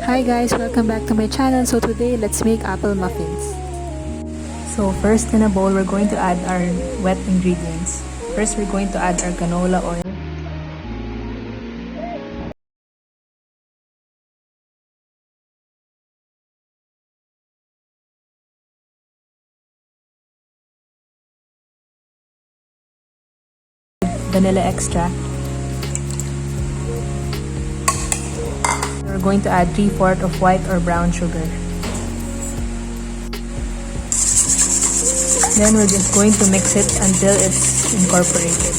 Hi guys, welcome back to my channel. So today, let's make apple muffins. So first in a bowl, we're going to add our wet ingredients. First, we're going to add our canola oil. Vanilla extract. We're going to add 3/4 of white or brown sugar. Then we're just going to mix it until it's incorporated.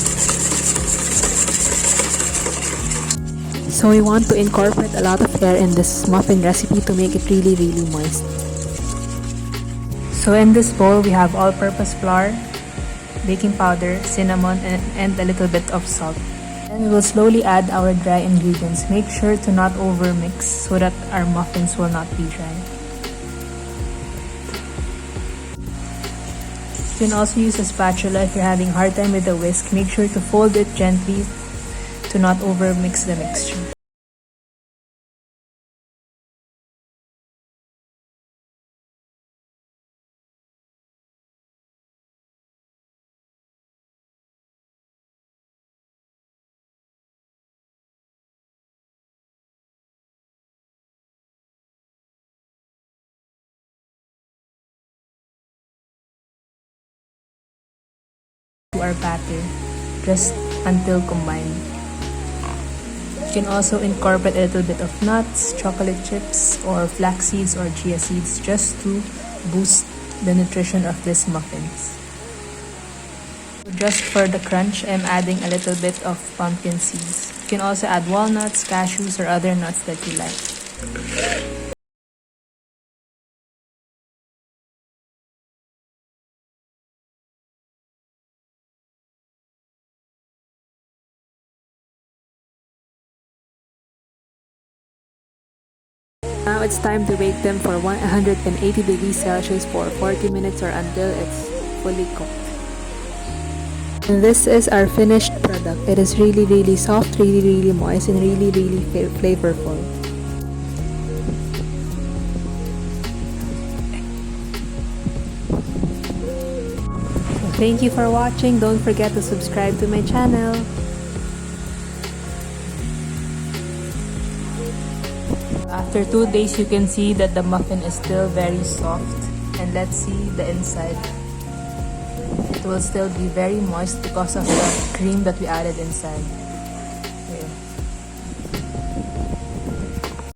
So we want to incorporate a lot of air in this muffin recipe to make it really moist. So in this bowl, we have all-purpose flour, baking powder, cinnamon, and a little bit of salt. Then we will slowly add our dry ingredients. Make sure to not overmix so that our muffins will not be dry. You can also use a spatula if you're having a hard time with the whisk. Make sure to fold it gently to not overmix the mixture. To our batter just until combined. You can also incorporate a little bit of nuts, chocolate chips, or flax seeds or chia seeds just to boost the nutrition of these muffins. Just for the crunch, I'm adding a little bit of pumpkin seeds. You can also add walnuts, cashews, or other nuts that you like. Now it's time to bake them for 180 degrees Celsius for 40 minutes or until it's fully cooked. And this is our finished product. It is really soft, really moist, and really flavorful. So thank you for watching. Don't forget to subscribe to my channel. After 2 days, you can see that the muffin is still very soft. And let's see the inside. It will still be very moist because of the cream that we added inside.